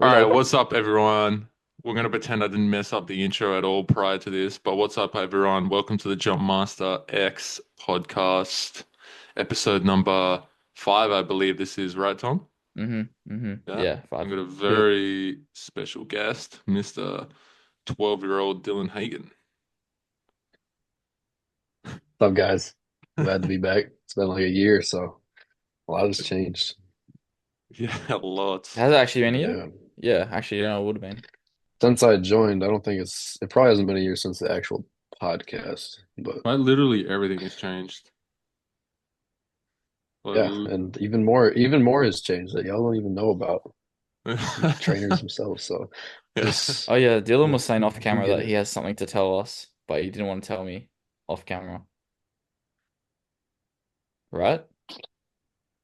All right, Reload. what's up, everyone? We're gonna pretend I didn't mess up the intro at all prior to this, but what's up, everyone? Welcome to the Jump Master X podcast, episode number 5, I believe this is, right, Tom? Yeah. Yeah, I've five. got a Yep. very special guest, Mr. 12-year-old Dylan Haugen. What's up, guys? Glad to be back. It's been like a year, so a lot has changed. Yeah, lots. Has it actually been a year? Yeah. Yeah, actually, it would have been. Since I joined, I don't think it probably hasn't been a year since the actual podcast, but Like literally everything has changed. yeah, Like, and even more has changed that y'all don't even know about the trainers themselves. So yeah. just Oh yeah, Dylan was saying off you camera get that he it. has something to tell us, but he didn't want to tell me off camera, right?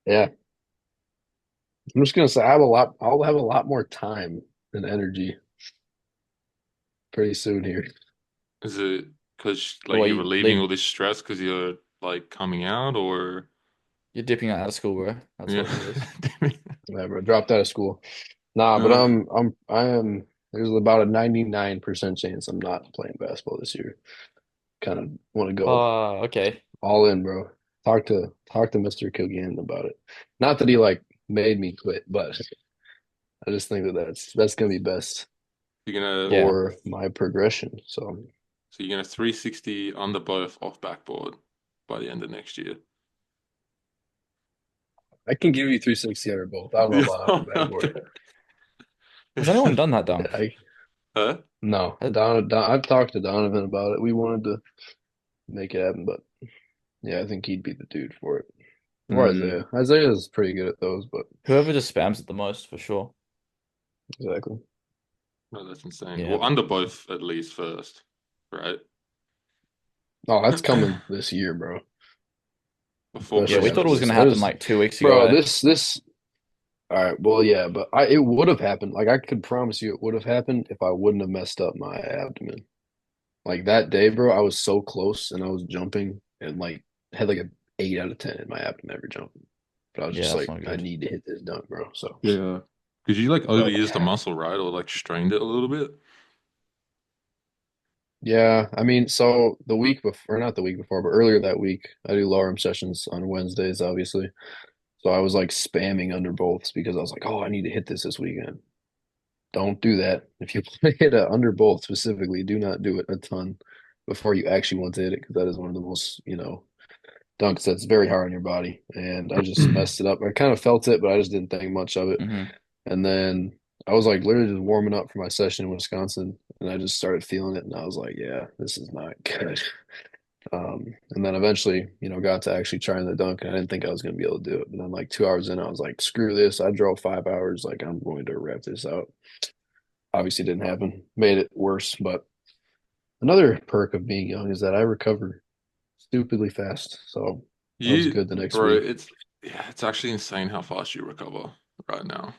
Yeah. I'm just gonna say I'll have a lot more time and energy pretty soon here. Is it because So like what, you're you relieving all leave? this stress because you're like coming out, or You're dipping out of school, bro. That's yeah? what it is. Yeah, bro, dropped out of school. Nah, but Uh, I am. There's about a 99% chance I'm not playing basketball this year. Kind of want to go Okay. all in, bro. Talk to Mr. Kilgannon about it. Not that he like made me quit, but I just think that that's gonna be best you're gonna Yeah. for my progression. So so you're gonna 360 under both off backboard by the end of next year. I can give you 360 under both. I don't know Yeah. about off the backboard. Okay. Has anyone done that Yeah, dunk? Huh? no, Uh, I've talked to Donovan about it. We wanted to make it happen, but yeah, I think he'd be the dude for it. Or Hmm. Isaiah. Isaiah is pretty good at those, but Whoever just spams it the most, for sure. exactly. No, that's insane. Yeah. Well, under both at least first, right? Oh, that's coming this year, bro. Before Yeah, Especially we Christmas. thought it after was this. gonna I happen just, like 2 weeks bro, ago. this. All right, well, yeah, but it would have happened. Like I could promise you, it would have happened if I wouldn't have messed up my abdomen. Like that day, bro, I was so close, and I was jumping, and like had like a 8 out of 10 in my abdomen every jump. But I was Yeah, just that's like, not I good. need to hit this dunk, bro. So, Yeah. Because you like but overused the muscle, right? Or like strained it a little bit. yeah, I mean, so the week before, not the week before, but earlier that week, I do lower arm sessions on Wednesdays, obviously. So I was like spamming under bolts because I was like, oh, I need to hit this weekend. Don't do that. If you want to hit a under bolt specifically, do not do it a ton before you actually want to hit it because that is one of the most, dunks that's very hard on your body. And I just messed it up. I kind of felt it, but I just didn't think much of it. Hmm. And then I was like literally just warming up for my session in Wisconsin, and I just started feeling it, and I was like, yeah, this is not good. And then eventually, got to actually trying the dunk, and I didn't think I was going to be able to do it. But then, like 2 hours in, I was like, screw this. I drove 5 hours. Like, I'm going to wrap this out. Obviously, didn't happen. Made it worse. But another perk of being young is that I recover stupidly fast. So I was You, good the next bro, week. it's yeah, it's actually insane how fast you recover right now.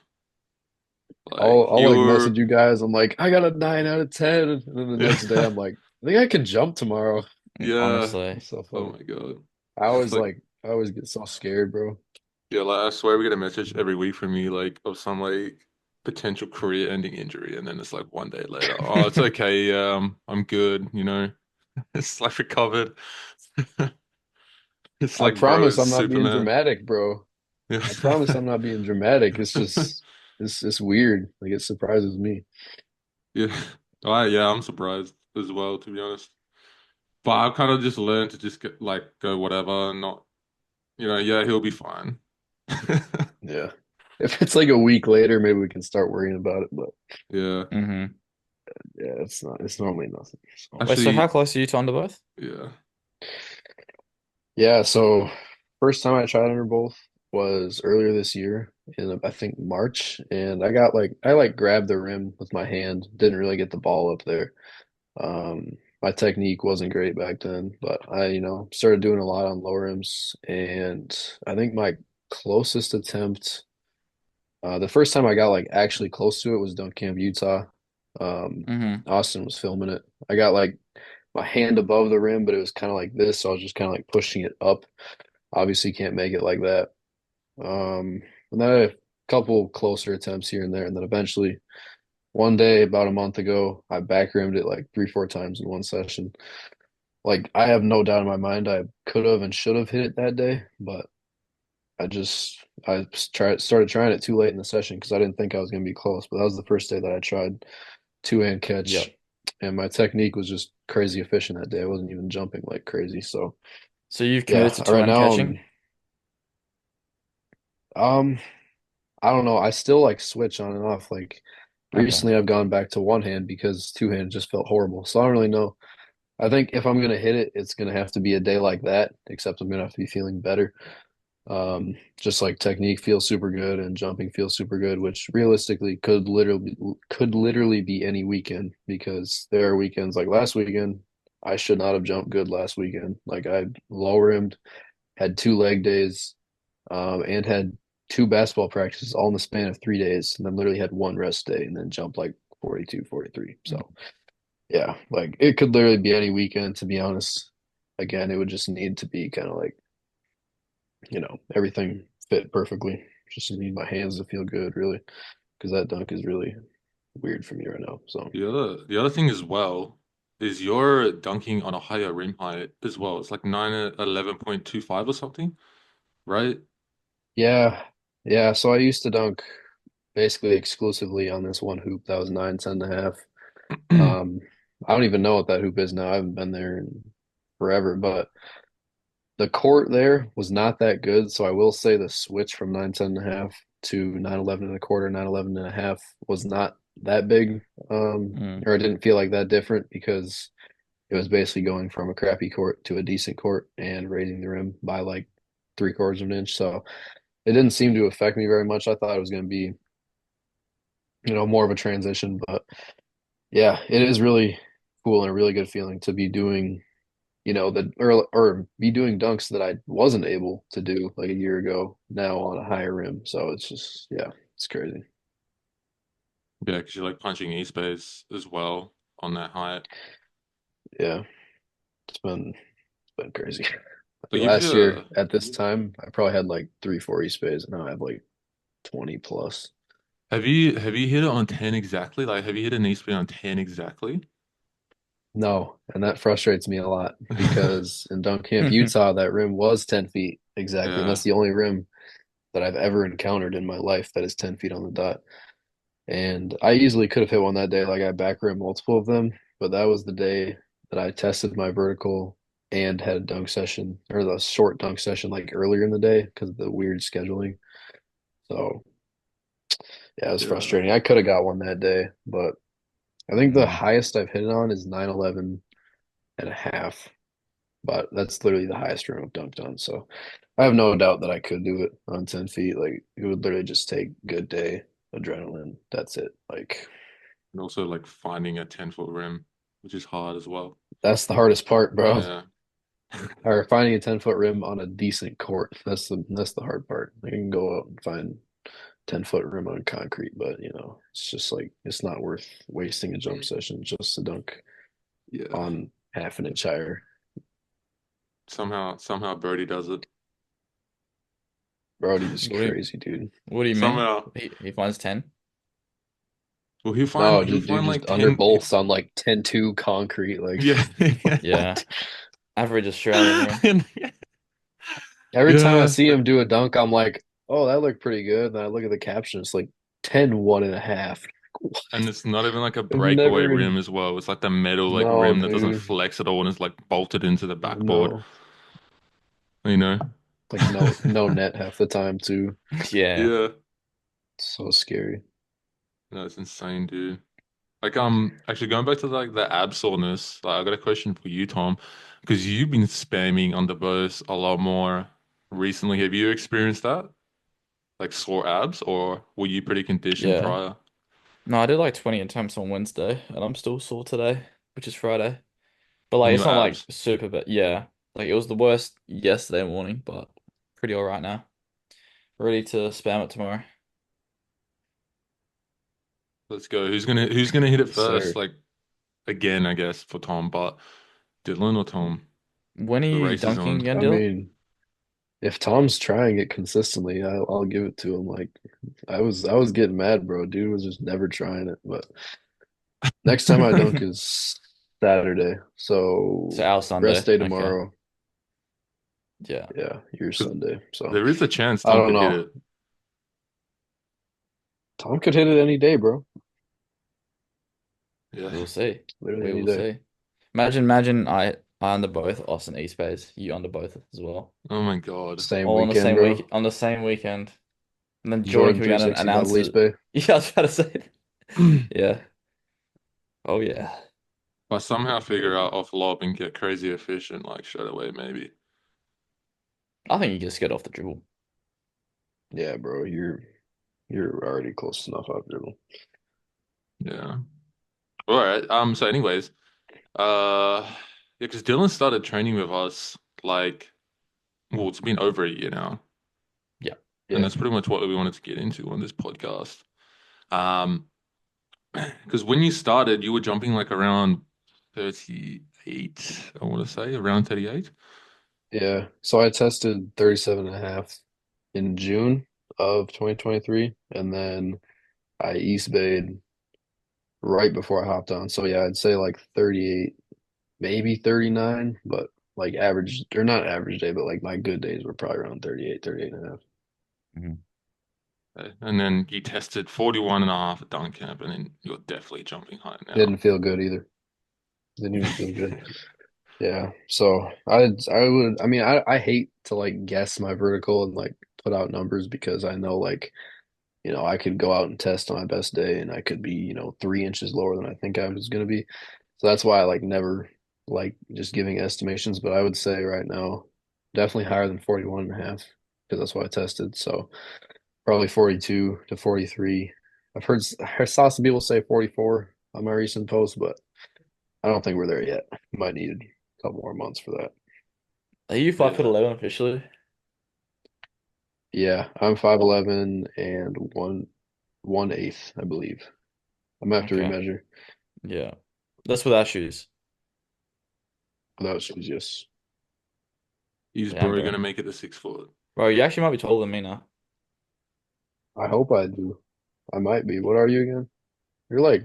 I'll, Like I'll like you're, message you guys. I'm like, I got a 9 out of 10. And then the next day, yeah, I'm like, I think I can jump tomorrow. yeah. Honestly. It's so Oh funny. my God. I Like, like, I always get so scared, bro. yeah, like I swear we get a message every week from you, like of some like potential career-ending injury, and then it's like one day later, oh, it's okay, I'm good, It's like recovered. It's I like, bro, promise it's I'm not being Superman. dramatic, bro. Yeah. I promise I'm not being dramatic. It's just, it's weird. Like it surprises me. Yeah. Yeah, I'm surprised as well, to be honest. But I've kind of just learned to just get like go whatever and not, yeah, he'll be fine. Yeah. If it's like a week later, maybe we can start worrying about it. But Yeah. Hmm. yeah, it's not. It's normally nothing. So Wait, so how Actually, close are you to under both? yeah. yeah. So first time I tried under both was earlier this year in I think March, and I grabbed the rim with my hand. Didn't really get the ball up there. My technique wasn't great back then, but I, started doing a lot on low rims, and I think my closest attempt, the first time I got like actually close to it was dunk camp, Utah. Um, Hmm. Austin was filming it. I got like my hand above the rim, but it was kind of like this, so I was just kind of like pushing it up. Obviously, can't make it like that. And then couple closer attempts here and there, and then eventually one day about a month ago, I back rimmed it like three, four times in one session. Like I have no doubt in my mind I could have and should have hit it that day, but I started trying it too late in the session because I didn't think I was gonna be close. But that was the first day that I tried two hand catch, Yep. and my technique was just crazy efficient that day. I wasn't even jumping like crazy. So So you've committed yeah, to right two-hand now catching? um I don't know. I still like switch on and off. Like Okay. recently I've gone back to one hand because two hand just felt horrible. So I don't really know. I think if I'm gonna hit it, it's gonna have to be a day like that, except I'm gonna have to be feeling better. Just like technique feels super good and jumping feels super good, which realistically could literally be any weekend because there are weekends like last weekend. I should not have jumped good last weekend. Like I low rimmed, had two leg days, and had two basketball practices all in the span of 3 days, and then literally had one rest day and then jumped like 42, 43. So yeah, like it could literally be any weekend, to be honest. Again, it would just need to be kind of like, everything fit perfectly. Just need my hands to feel good, really, because that dunk is really weird for me right now. So The other thing as well is you're dunking on a higher rim height as well. It's like 911.25 or something, right? yeah, yeah. So I used to dunk basically exclusively on this one hoop that was 9, 10 and a half. Um, I don't even know what that hoop is now. I haven't been there in forever, but the court there was not that good. So I will say the switch from 9, 10 and a half to 9, 11 and a quarter, 9, 11 and a half was not that big. Mm. Or it didn't feel like that different because it was basically going from a crappy court to a decent court and raising the rim by like three-quarters of an inch. So it didn't seem to affect me very much. I thought it was going to be, more of a transition, but yeah, it is really cool and a really good feeling to be doing, or be doing dunks that I wasn't able to do like a year ago now on a higher rim. So it's just, yeah, it's crazy. Yeah, because you're like punching E-space as well on that height. Yeah, it's been crazy. But Like you've last year at this time, I probably had like three, four East Bays, and now I have like 20 plus. have you hit it on 10 exactly? Like have you hit an E-space on 10 exactly? No, and that frustrates me a lot because in Dunk Camp, Utah, that rim was 10 feet exactly. And Yeah. that's the only rim that I've ever encountered in my life that is 10 feet on the dot. And I easily could have hit one that day. Like I back rim multiple of them, but that was the day that I tested my vertical and had a dunk session or the short dunk session like earlier in the day because of the weird scheduling. So yeah, it was Yeah. frustrating. I could have got one that day, but I think the Mm. highest I've hit it on is 9, 11 and a half. But that's literally the highest rim I've dunked on. So I have no doubt that I could do it on 10 feet. Like it would literally just take good day, adrenaline. That's it. Like And also like finding a 10-foot rim, which is hard as well. that's the hardest part, bro. Yeah. Or finding a 10-foot rim on a decent court. That's the hard part. I can go out and find 10-foot rim on concrete, but it's just like it's not worth wasting a jump session just to dunk Yeah. on half an inch higher. Somehow Birdie does it. Brody is What do you crazy, dude. what do you mean? Somehow. He finds 10? Well, he'll find No, he'll just dude, find like just under 10. bolts on like 10-2 concrete. Like Yeah. Yeah. what? Average Australian rim. Every time I Yeah. see him do a dunk, I'm like, oh, that looked pretty good. Then I look at the caption, it's like 10, 1 and a half. What? And it's not even like a I've breakaway never, rim as well. It's like the metal like no, rim that doesn't dude, flex at all and is like bolted into the backboard, no. you know? Like no net half the time too. Yeah. Yeah. So scary. No, it's insane, dude. Like actually going back to like the ab soreness, like I got a question for you, Tom, because you've been spamming underbows a lot more recently. Have you experienced that? Like sore abs, or were you pretty conditioned Yeah. prior No, I did like 20 attempts on Wednesday, and I'm still sore today, which is Friday. But like, on it's your not like abs? super bad. Yeah, like it was the worst yesterday morning, but pretty all right now. Ready to spam it tomorrow. Let's go. Who's gonna hit it Yes, first? sir. Like again, I guess for Tom, but Dylan or Tom? When are The you race is dunking on. again, I Dylan? mean, if Tom's trying it consistently, I'll give it to him. Like I was getting mad, bro. Dude was just never trying it. But next time I dunk is Saturday, So so our rest Sunday. day Okay. tomorrow. Yeah. Yeah, your 'Cause Sunday. So there is a chance I Tom don't could hit know. it. Tom could hit it any day, bro. Yeah. We'll see. Literally We any will day. see. Imagine I under both Austin East Bays, you under both as well. Oh my God. Same All on the weekend, same bro. week on the same weekend. And then Jordan Jordan Kilgannon 360 double East announces Bay. yeah, I was about to say yeah. Oh yeah. If I somehow figure out off lob and get crazy efficient like straight away, maybe. I think you just get off the dribble. Yeah, bro. You're already close enough out there. Yeah. All right. So anyways, yeah, because Dylan started training with us like, well, it's been over a year now. Yeah. And Yeah. that's pretty much what we wanted to get into on this podcast. Um, because when you started, you were jumping like around 38, I want to say, around 38. Yeah. So I tested 37.5 in June of 2023, and then I East Bayed right before I hopped on. So yeah, I'd say like 38, maybe 39, but like average, or not average day, but like my good days were probably around 38, 38.5. Mhm. And then you tested 41 and a half at dunk camp, and then you're definitely jumping high now. Didn't feel good either. Didn't even feel good. Yeah. So I hate to like guess my vertical and like put out numbers because I know like, I could go out and test on my best day and I could be, 3 inches lower than I think I was gonna be. So that's why I like never like just giving estimations, but I would say right now definitely higher than 41.5 because that's what I tested. So probably 42 to 43. I saw some people say 44 on my recent post, but I don't think we're there yet. Might need a couple more months for that. Are you 5 foot Yeah. 11 officially? Yeah, I'm 5'11" and one eighth, I believe. I'm gonna have to Okay. remeasure Yeah. That's without shoes. without shoes, yes. Is Damn, bro bro. gonna make it to 6 foot? Bro, you actually might be taller than me now. I hope I do. I might be. What are you again? You're like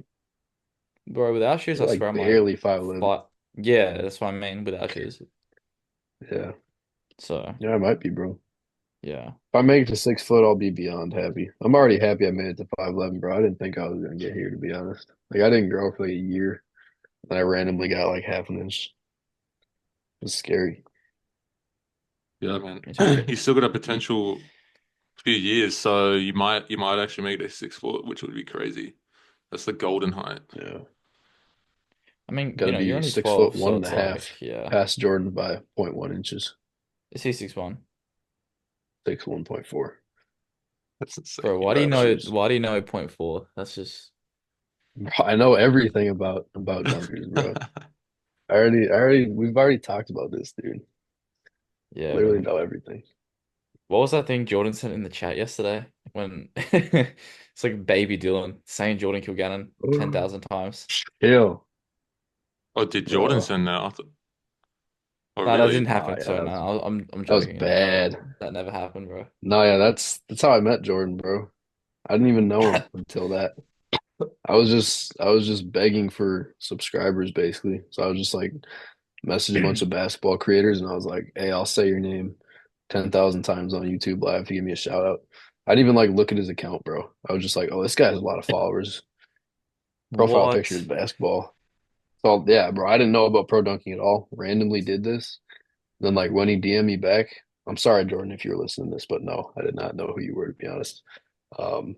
Bro, without shoes, you're I swear like I'm like barely 5'11". five. Yeah, that's what I mean without shoes. Yeah. So, Yeah, I might be, bro. yeah. If I make it to 6 foot, I'll be beyond happy. I'm already happy I made it to 5'11", bro. I didn't think I was gonna get here, to be honest. Like I didn't grow for like a year, and I randomly got like half an inch. It was scary. Yeah, man. Me too. He's still got a potential few years, so you might actually make it to 6 foot, which would be crazy. That's the golden height. Yeah. I mean, Got to you're be only 6 foot 12, one so and a it's like, half yeah. past Jordan by zero point 0.1 inches. Is he 6'1"? 1.4. That's insane. Bro, Without shoes. why do you know point 0.4? That's just Bro, I know everything about dunkers, bro. We've already talked about this, dude. yeah, Literally bro. know everything. What was that thing Jordan sent in the chat yesterday? When it's like baby Dylan saying Jordan Kilgannon 10,000 times. Ew, Oh, did Jordan bro. send that? Oh, No, that didn't really? Oh happen. yeah, Sorry, no, I'm that was joking. bad. That never happened, bro. No, yeah, that's how I met Jordan, bro. I didn't even know him until that. I was just begging for subscribers basically. So I was just like messaging a bunch of basketball creators and I was like, "Hey, I'll say your name 10,000 times on YouTube Live to give me a shout out." I didn't even like look at his account, bro. I was just like, "Oh, this guy has a lot of followers." Profile picture is What? basketball. So yeah, bro, I didn't know about pro dunking at all. Randomly did this. Then like when he DM'd me back, I'm sorry, Jordan, if you're listening to this, but no, I did not know who you were to be honest. Um,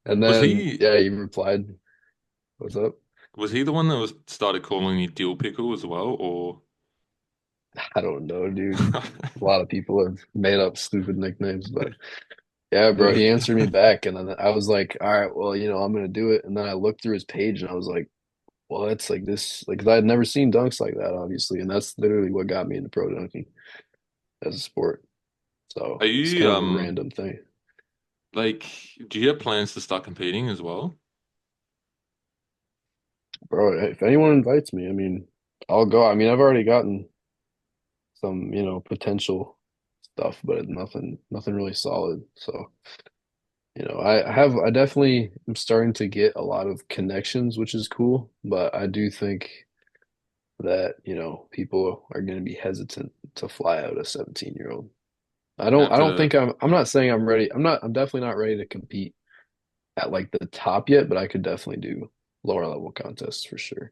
and Was then he yeah, he replied, "What's up?" was he the one that was started calling you Deal Pickle as well, or I don't know, dude. A lot of people have made up stupid nicknames, but yeah, bro, he answered me back, and then I was like, all right, well, I'm gonna do it. And then I looked through his page, and I was like, well, that's like this, like 'cause I had never seen dunks like that, obviously, and that's literally what got me into pro dunking as a sport. are So it's you kind of a random thing, like do you have plans to start competing as well? bro. If anyone invites me, I mean, I'll go. I mean, I've already gotten some, potential stuff, but nothing really solid. So, I definitely am starting to get a lot of connections, which is cool, but I do think that, people are going to be hesitant to fly out a 17-year-old. You have I don't to, think I'm not saying I'm ready. I'm definitely not ready to compete at like the top yet, but I could definitely do lower level contests for sure.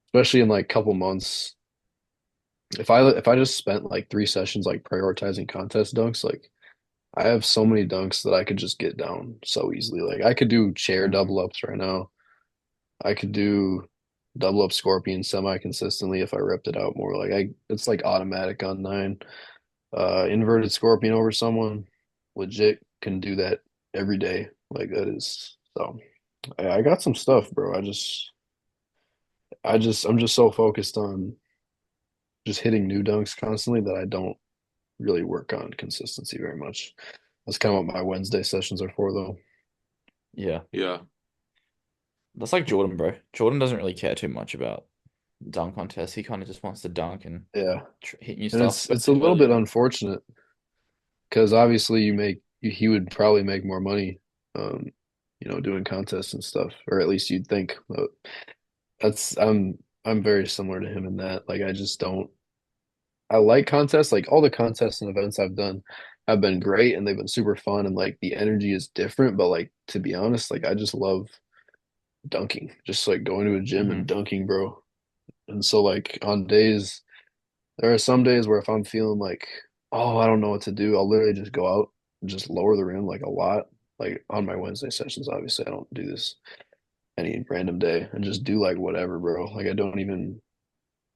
Especially in like couple months. If I just spent like 3 sessions like prioritizing contest dunks, like I have so many dunks that I could just get down so easily. Like I could do chair Mhm. double ups right now. I could do double up scorpion semi consistently if I ripped it out more. Like it's like automatic on nine. Inverted scorpion over someone, legit can do that every day. Like that is so. I got some stuff, bro. I'm just so focused on just hitting new dunks constantly that I don't really work on consistency very much. That's kind of what my Wednesday sessions are for, though. Yeah. yeah, That's like Jordan, bro. Jordan doesn't really care too much about dunk contests. He kind of just wants to dunk and Yeah, tr hit new and stuff. But it's a little bit unfortunate because obviously he would probably make more money, um, doing contests and stuff, or at least you'd think. But that's I'm very similar to him in that. Like I just don't. I like contests. Like all the contests and events I've done have been great and they've been super fun and like the energy is different. But like to be honest, like I just love dunking, just like going to a gym and hmm dunking, bro. And so like on days, there are some days where if I'm feeling like, oh, I don't know what to do, I'll literally just go out and just lower the rim like a lot. Like on my Wednesday sessions, obviously I don't do this any random day and just do like whatever, bro. Like I don't even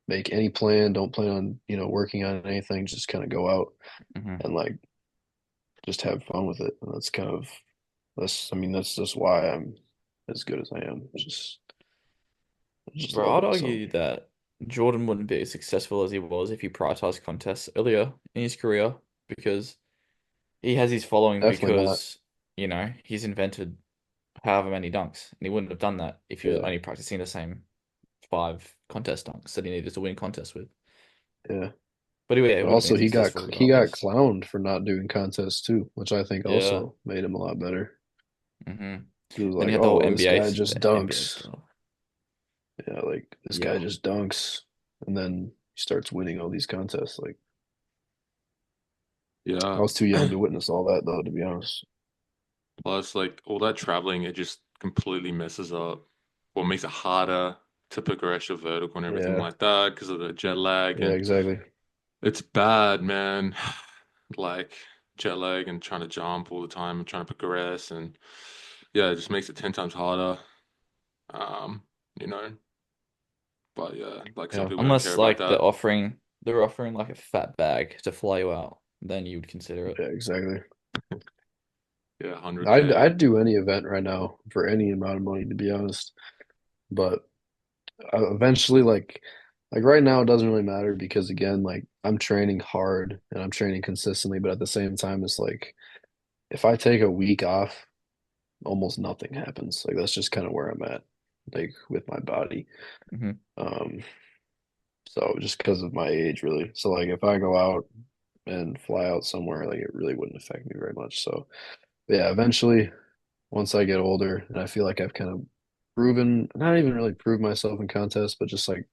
make any plan, don't plan on, working on anything, just kind of go out hmm and like just have fun with it. And I mean, that's just why I'm as good as I am. Just Bro, love I'd it. So argue that Jordan wouldn't be as successful as he was if he prioritized contests earlier in his career because he has his following definitely not. because, he's invented however many dunks. And he wouldn't have done that if he was Yeah, only practicing the same five contest dunks that he needed to win contests with. yeah. But anyway, he But would have been also successful he got regardless. clowned for not doing contests too, which I think Yeah. also made him a lot better. hmm He was Then you like, had the "Oh, whole well, this guy the just NBA dunks." stuff. Yeah, like this guy Yeah. just dunks, and then he starts winning all these contests. Like I yeah. was too young to witness all that, though, to be honest. Plus, like all that traveling, it just completely messes up what makes it harder to progress your vertical and everything Yeah, like that because of the jet lag. yeah, And exactly. it's bad, man. Like jet lag and trying to jump all the time and trying to progress. And yeah, it just makes it 10 times harder. Um, you know, but yeah, like some Yeah, people don't care Unless about like that. they're offering like a fat bag to fly you out, then you would consider it. yeah, exactly. Yeah, I'd 100K. do any event right now for any amount of money, to be honest. But eventually, like right now, it doesn't really matter because again, like I'm training hard and I'm training consistently, but at the same time, it's like if I take a week off, almost nothing happens. Like that's just kind of where I'm at, like with my body. hmm Um, so just because of my age, really. So like if I go out and fly out somewhere, like it really wouldn't affect me very much. So but yeah, eventually, once I get older and I feel like I've kind of proven, not even really proved myself in contests, but just like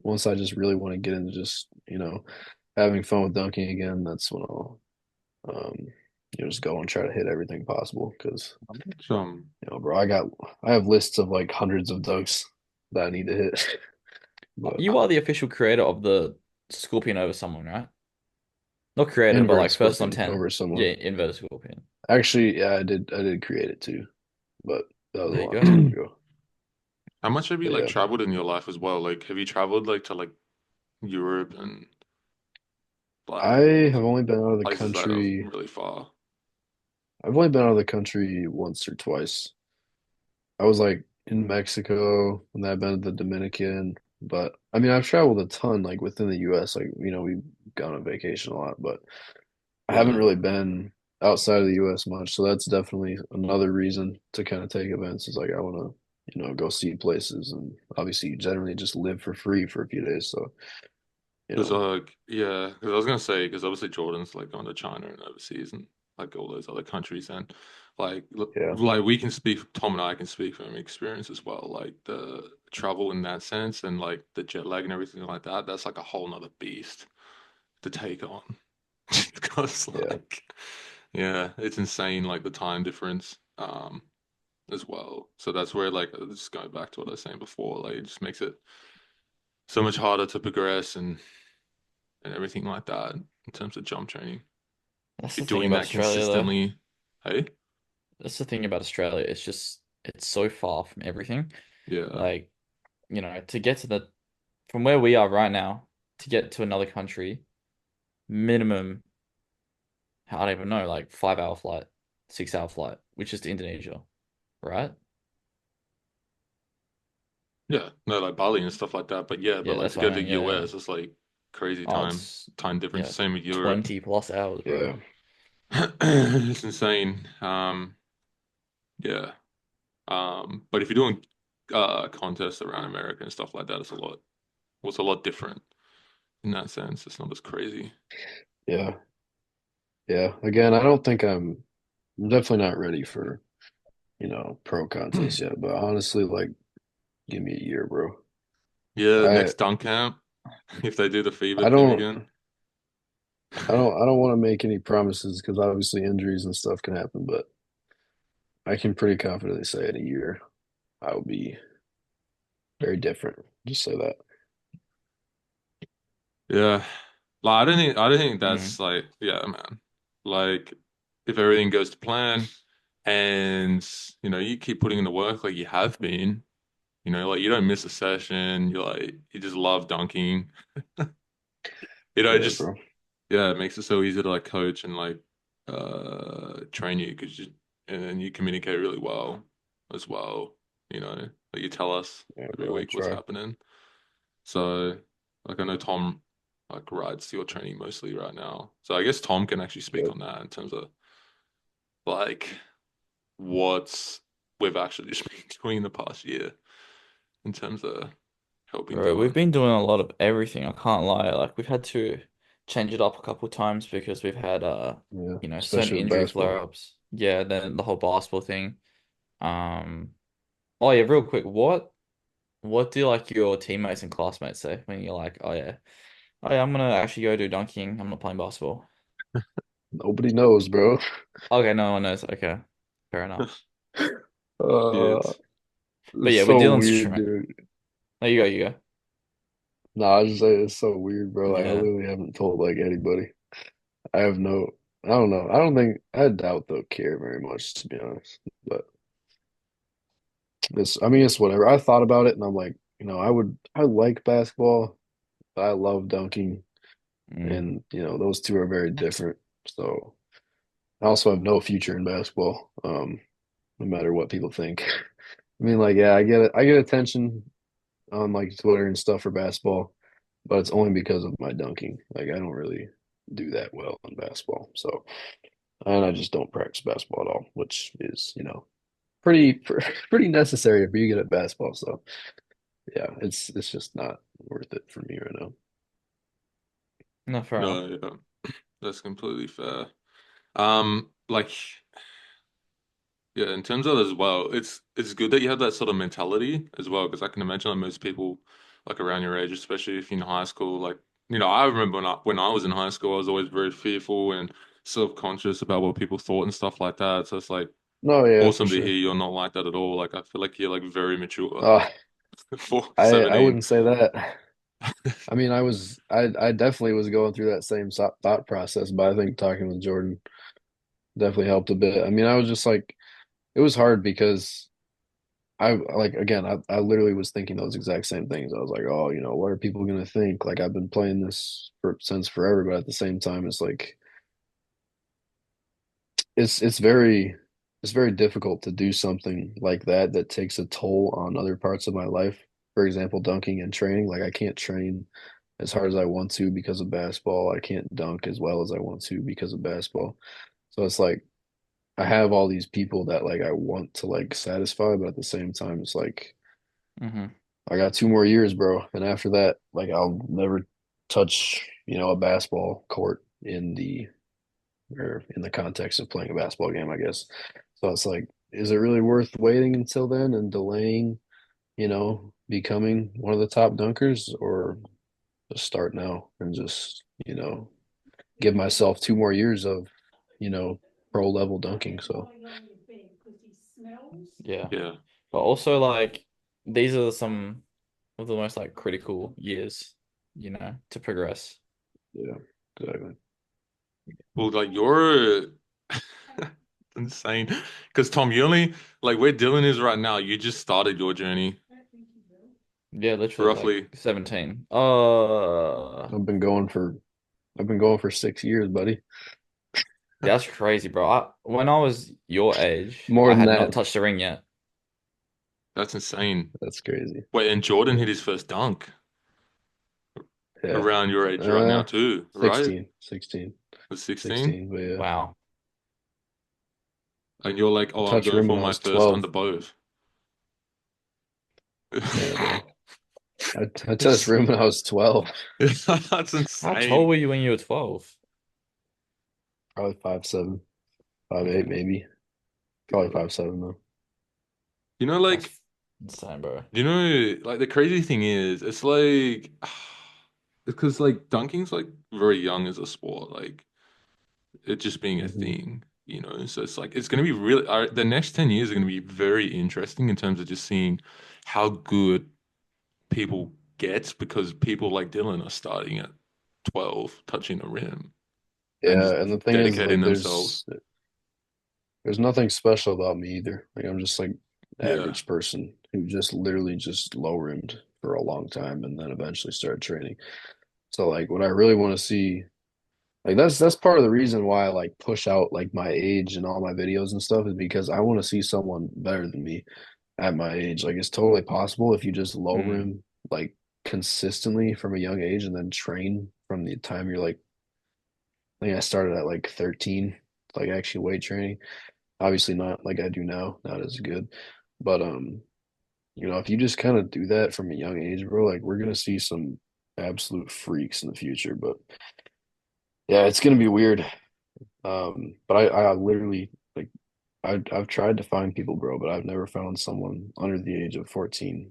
once I just really want to get into just, having fun with dunking again, that's when I'll, um, just go and try to hit everything possible. Because, Some, bro, I have lists of like hundreds of dunks that I need to hit. But You are the official creator of the Scorpion over someone, right? Not creator, but inverted like first on scorpion 10. over Yeah, someone. inverted Scorpion. Actually, yeah, I did create it too, but that was a There you long go. time ago. how much have you But like yeah, traveled in your life as well? Like, have you traveled like to like Europe and I like have only been out of the places that are country. really far? I've only been out of the country once or twice. I was like in Mexico and then I've been to the Dominican. But I mean, I've traveled a ton, like within the US. Like, we've gone on vacation a lot, but I haven't Yeah. really been outside of the US much. So that's definitely another reason to kind of take events is like I want to, go see places and obviously you generally just live for free for a few days. So you Because know. yeah, because I was gonna say because obviously Jordan's like gone to China and overseas and like all those other countries and Yeah, like we can speak Tom and I can speak from experience as well. Like the travel in that sense and like the jet lag and everything like that. That's like a whole nother beast to take on because yeah, like yeah, it's insane like the time difference as well. So that's where like just going back to what I was saying before, like it just makes it so much harder to progress and everything like that in terms of jump training. If That's you're the thing doing about that Australia, though. consistently, hey, That's the thing about Australia. It's just it's so far from everything. yeah, Like, to get to the from where we are right now to get to another country, minimum, I don't even know, like 5 hour flight, 6 hour flight, which is to Indonesia, right? yeah, no, like Bali and stuff like that. But yeah, but Yeah, like that's to what go I to mean. Yeah, yeah. US, it's like crazy Oh, time difference. yeah, Same with Europe. 20 plus hours, bro. yeah, It's insane. Yeah. But if you're doing contests around America and stuff like that, it's a lot different in that sense. It's not as crazy. yeah, yeah. Again, I don't think I'm definitely not ready for, pro contest yet. But honestly, like, give me a year, bro. Yeah, I next dunk camp, if they do the fever I thing don't again. I don't want to make any promises because obviously injuries and stuff can happen. But I can pretty confidently say in a year I will be very different. Just say that. Yeah. Like I don't think Mm. that's like yeah, man. Like if everything goes to plan and you keep putting in the work like you have been, like you don't miss a session, you just love dunking. Yeah, Just bro. yeah, it makes it so easy to like coach and like train you because and then you communicate really well as well, like you tell us Yeah, every bro. I week what's try. happening. So, like, I know Tom like rides your training mostly right now. So I guess Tom can actually speak Yep. on that in terms of like what we've actually just been doing in the past year in terms of helping Bro, we've Dylan. been doing a lot of everything. I can't lie. Like we've had to change it up a couple times because we've had Yeah, certain especially with injury basketball. flare-ups. Yeah, then the whole basketball thing. Oh yeah, real quick, what do like your teammates and classmates say when you're like, oh yeah, I'm gonna actually go do dunking. I'm not playing basketball. Nobody knows, bro. Okay, no one knows. Okay, fair enough. Uh, Shit. But it's yeah, with so Dylan's weird, train. dude. There you go, you go. Nah, I just say it's so weird, bro. Like I Yeah. literally haven't told like anybody. I have no. I don't know. I doubt they'll care very much, to be honest. But I mean, it's whatever. I thought about it, and I'm like, I like basketball, but I love dunking, Mm. and those two are very different. So I also have no future in basketball, no matter what people think. I mean, like, yeah, I get it. I get attention on like Twitter and stuff for basketball, but it's only because of my dunking. Like, I don't really do that well in basketball. So, and I just don't practice basketball at all, which is, pretty pretty necessary if you get at basketball. So, yeah, it's just not worth it for me right now. No, fair enough. No, yeah, that's completely fair. Like yeah, in terms of that as well, it's good that you have that sort of mentality as well, because I can imagine like most people like around your age, especially if you're in high school, like I remember when I was in high school, I was always very fearful and self-conscious about what people thought and stuff like that. So it's like No, yeah, for awesome to sure. hear you're not like that at all. Like I feel like you're like very mature Uh, for I 17. wouldn't say that. I mean, I definitely was going through that same thought process, but I think talking with Jordan definitely helped a bit. I mean, I was just like, it was hard because I like again, I literally was thinking those exact same things. I was like, oh, what are people gonna think? Like I've been playing this since forever, but at the same time, it's like it's very difficult to do something like that that takes a toll on other parts of my life. For example, dunking and training. Like I can't train as hard as I want to because of basketball. I can't dunk as well as I want to because of basketball. So it's like I have all these people that like I want to like satisfy, but at the same time, it's like Hmm. I got 2 more years, bro, and after that, like I'll never. touch, a basketball court in the context of playing a basketball game, I guess. So it's like, is it really worth waiting until then and delaying, becoming one of the top dunkers, or just start now and just, give myself 2 more years of, you know, pro level dunking. So Yeah. Yeah. But also like these are some of the most like critical years, to progress. yeah, exactly. Well, like you're insane. Because Tom, you only like where Dylan is right now, you just started your journey, Yeah, literally like roughly. 17. I've been going for I've been going for 6 years, buddy. That's crazy, bro. When I was your age, More I than had not that. touched the ring yet. That's insane. That's crazy. Wait, and Jordan hit his first dunk Yeah. around your age right now Uh too, right? 16, 16, Was 16? 16, but yeah. Wow. And you're like, I oh, I'm touched going rim for when I my was first 12. under both. Yeah, bro. I touched It's, rim when I was 12. that's How tall insane. were you when you were 12? Probably 5'7", 5'8", Okay. maybe. Probably 5'7" though. You know, That's like, insane, bro. like the crazy thing is, it's like, because like dunking's like very young as a sport, like it just being a Hmm. thing, So it's like it's going to be really, the next 10 years are going to be very interesting in terms of just seeing how good people get because people like Dylan are starting at 12, touching the rim and just Yeah, and the thing is, dedicating like, themselves. there's nothing special about me either. Like, I'm just like Yeah. average person who just literally just low rimmed for a long time and then eventually started training. So like, what I really want to see, like, that's part of the reason why I like push out like my age and all my videos and stuff, is because I want to see someone better than me at my age. Like, it's totally possible if you just low Mm. rim like consistently from a young age and then train from the time you're like, I think I started at like 13, like actually weight training. Obviously not like I do now, not as good. But if you just kind of do that from a young age, bro, like we're gonna see some absolute freaks in the future. But yeah, it's gonna be weird. But I literally like I've tried to find people, bro, but I've never found someone under the age of 14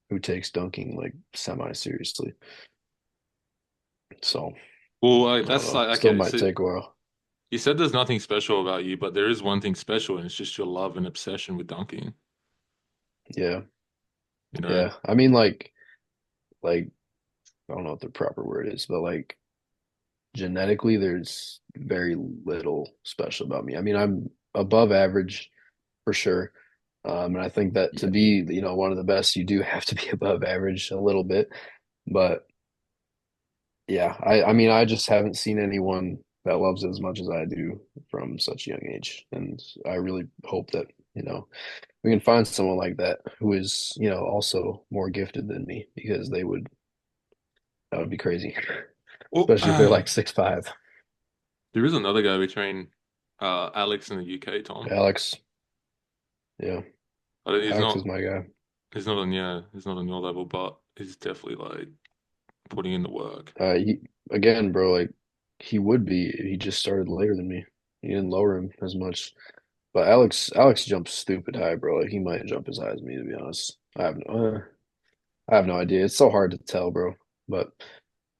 who takes dunking like semi seriously. So Well, I don't that's know. like, Still okay, might so take a while. you said there's nothing special about you, but there is one thing special, and it's just your love and obsession with dunking, Yeah. you know? Yeah. I mean like I don't know what the proper word is, but like genetically, there's very little special about me. I mean, I'm above average for sure. And I think that to Yeah. be, one of the best, you do have to be above average a little bit. But yeah, I mean, I just haven't seen anyone that loves it as much as I do from such a young age. And I really hope that, we can find someone like that who is, also more gifted than me, because that would be crazy, Well, especially if they're like 6'5". there is another guy we train, Alex in the UK, Tom. Alex, yeah, I don't, he's Alex is not, my guy. he's not on your level, but he's definitely like putting in the work. Again, bro, like he would be. He just started later than me. He didn't lower him as much. But Alex jumps stupid high, bro. Like he might jump as high as me, to be honest. I have no idea. It's so hard to tell, bro. But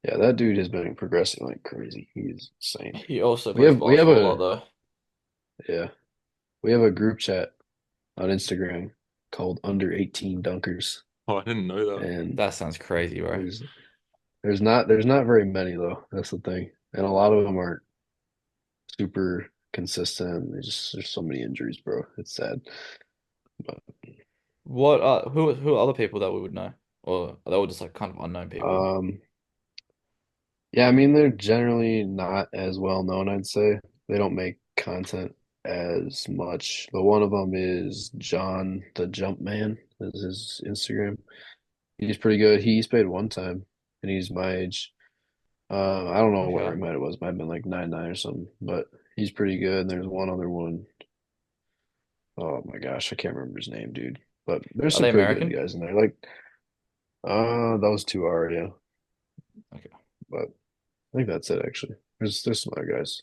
yeah, that dude has been progressing like crazy. He's insane. He also We plays have we have basketball a lot a though. yeah we have a group chat on Instagram called Under 18 Dunkers, Oh, I didn't know that. and That sounds crazy, bro. there's there's not very many though. That's the thing, and a lot of them aren't super consistent. There's so many injuries, bro. It's sad. But Who are other people that we would know? Or are they all just like kind of unknown people? um, yeah, I mean they're generally not as well known, I'd say. They don't make content as much. But one of them is John the Jump Man, is his Instagram. He's pretty good. He's played one time, and he's my age. I don't know what Okay. rank mine it was. Might have been like 9'9" or something. But he's pretty good. And there's one other one. Oh my gosh, I can't remember his name, dude. But there's Are some they pretty good American? guys in there. Like, those two are, yeah. Okay. but I think that's it actually. There's some other guys,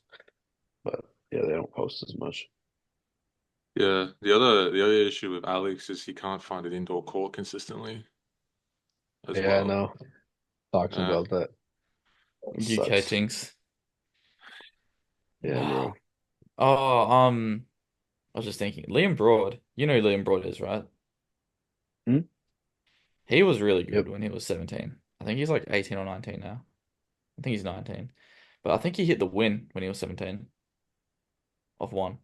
but yeah, they don't post as much. Yeah, the other issue with Alex is he can't find an indoor court consistently as Yeah, well. no, talks Uh, about that. That UK sucks. things. Yeah, bro. Oh, I was just thinking, Liam Broad. You know who Liam Broad is, right? Hmm? He was really good Yep. when he was 17. I think he's like 18 or 19 now. I think he's 19. But I think he hit the win when he was 17 of one.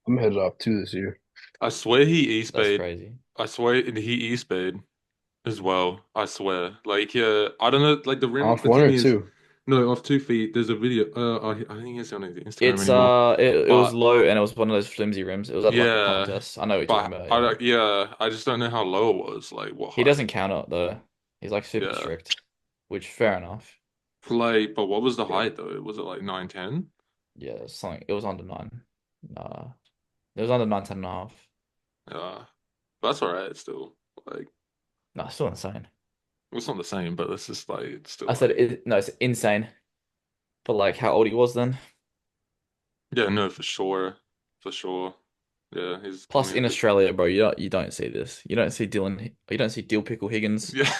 I'm headed off two this year. I swear he That's e-spayed. crazy. I swear he e-spayed as well. I swear. Like, yeah, I don't know. Like the rim. Off The one thing or is, two? no, off 2 feet. There's a video. I think it's on his Instagram It's anymore. it was But low and it was one of those flimsy rims. It was at like a yeah, contest. I know what you're talking but about, I yeah. don't. Yeah, I just don't know how low it was. Like what He height? doesn't count it though. He's like super Yeah. strict, which fair enough. Like, but what was the Yeah. height though? Was it like 9'10"? Yeah, it's something. It was under nine. It was under nine, 10 and a half. Yeah, but that's all right. Still, like, No, still insane. it's not the same, but it's just like it's I still said like, it, no, it's insane. But like how old he was then. yeah, no, for sure, for sure. Yeah, he's Plus coming a in bit. Australia, bro, you don't see this. You don't see you don't see Dill Pickle Higgins Yeah,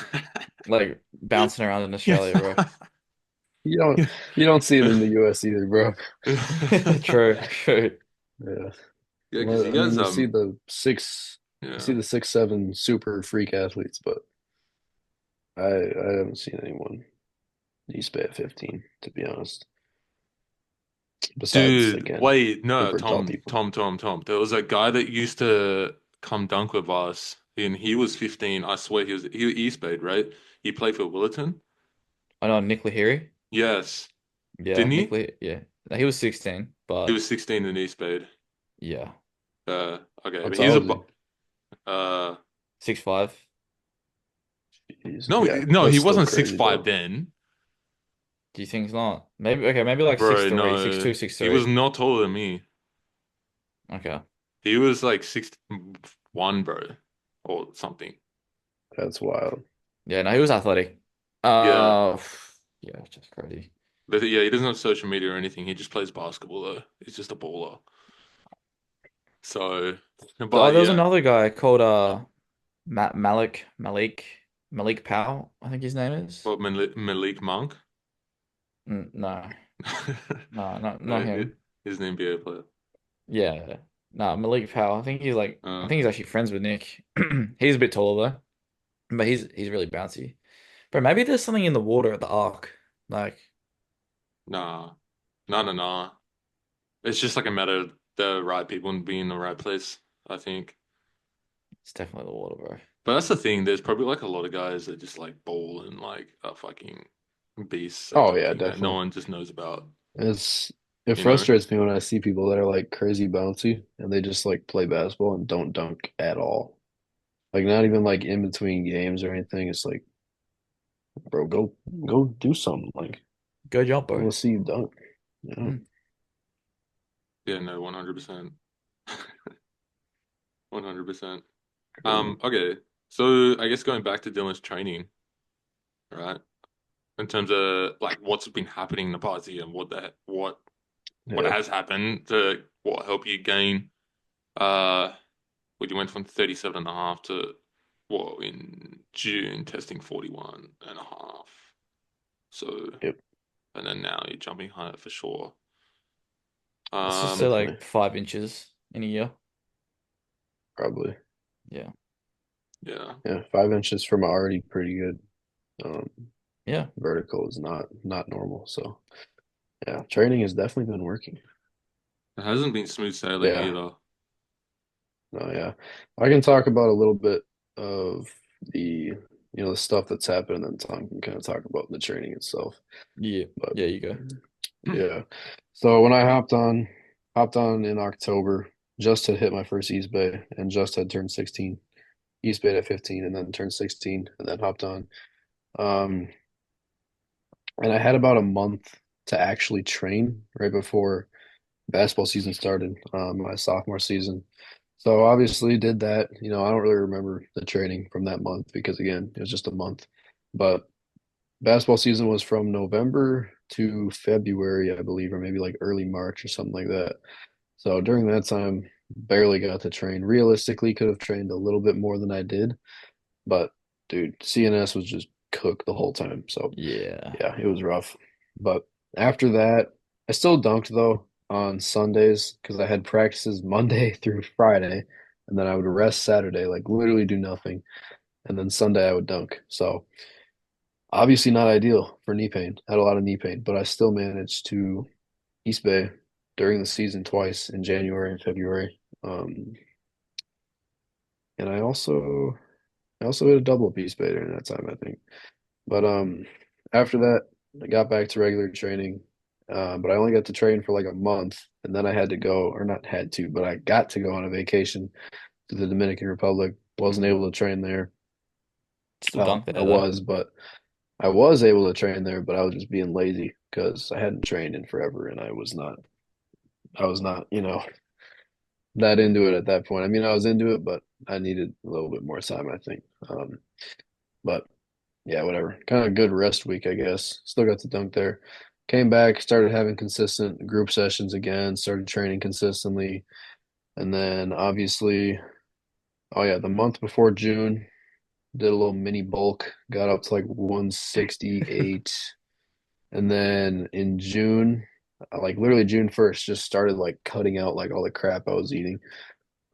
like bouncing around in yeah, Australia, bro. You don't you don't see it in the US either, bro. True, true. Yeah. yeah, because Well, you I mean, guys, you yeah, see the 6'7" super freak athletes, but I haven't seen anyone East Bay at 15, to be honest. Besides, dude, again, wait, no, super tall Tom, people. Tom, Tom, Tom. There was a guy that used to come dunk with us, and he was 15. I swear he East Bay, right? He played for Willerton. I know Nick Lahiri. Yes, Yeah, didn't he? Yeah. No, he was 16, He but was 16 in East Bay. yeah, Okay, How but he's a tall is he? bu- uh 6'5". Jeez. no, Yeah, no, he that's still wasn't six crazy five though. then. Do you think it's not? Maybe okay, maybe like six Bro, three, six no. two, six He was three. not taller than me. Okay. He was like 6'1", bro, or something. That's wild. Yeah, no, he was athletic. Yeah. Uh, yeah, just crazy. But yeah, he doesn't have social media or anything. He just plays basketball though. He's just a baller. So, Oh, but there was yeah. another guy called Malik Powell, I think his name is. What, Malik Monk? No, no, not No, him. his NBA player. Yeah, no, Malik Powell. I Uh, think he's actually friends with Nick. He's a bit taller though, but he's really bouncy. But maybe there's something in the water at the Arc. Like nah, nah. It's just like a matter of the right people and being in the right place, I think. it's definitely the water, bro. But that's the thing. There's probably like a lot of guys that just like ball and like are fucking beasts at Oh yeah, dunking that no definitely. one just knows about, It's it you know? frustrates me when I see people that are like crazy bouncy and they just like play basketball and don't dunk at all. Like not even like in between games or anything. It's like, bro, go do something. Like Go jump, I bro. want to see you dunk. You know? Mm, Yeah, no, 100%. 100%. Crazy. Okay. So I guess going back to Dylan's training, right? In terms of like what's been happening in the past year and what Yeah. has happened to what help you gain uh well, you went from 37 and a half to what in June testing 41 and a half. So Yep. and then now you're jumping higher for sure. let's just say Definitely. like 5 inches in a year. Probably. Yeah, Yeah. Yeah. 5 inches from already pretty good. Um, yeah. vertical is not normal. So yeah, training has definitely been working. It hasn't been smooth sailing Yeah. either. No, yeah. I can talk about a little bit of the stuff that's happened, and then Tom can kind of talk about the training itself. Yeah, But yeah, you go. yeah. So when I hopped on in October, just had hit my first East Bay and just had turned 16. East Bay at 15 and then turned 16 and then hopped on. Um, and I had about a month to actually train right before basketball season started, my sophomore season. So obviously did that. I don't really remember the training from that month because again, it was just a month. But basketball season was from November to February, I believe, or maybe like early March or something like that. So during that time, barely got to train. Realistically, could have trained a little bit more than I did, but dude, CNS was just cooked the whole time. So Yeah. yeah, it was rough. But after that, I still dunked though on Sundays because I had practices Monday through Friday, and then I would rest Saturday, like literally do nothing, and then Sunday I would dunk. So obviously not ideal for knee pain. I had a lot of knee pain, but I still managed to East Bay during the season twice in January and February. And I also hit a double at East Bay during that time, I think. But after that, I got back to regular training. But I only got to train for like a month, and then I had to go, or not had to, but I got to go on a vacation to the Dominican Republic. Wasn't able to train there. Still Well, dunk I there though. was, but I was able to train there, but I was just being lazy because I hadn't trained in forever, and I was not, that into it at that point. I mean, I was into it, but I needed a little bit more time, I think. But yeah, whatever. Kind of good rest week, I guess. Still got to dunk there. Came back, started having consistent group sessions again, started training consistently. And then obviously, oh yeah, the month before June, did a little mini bulk, got up to like 168. And then in June, like literally June 1st, just started like cutting out like all the crap I was eating.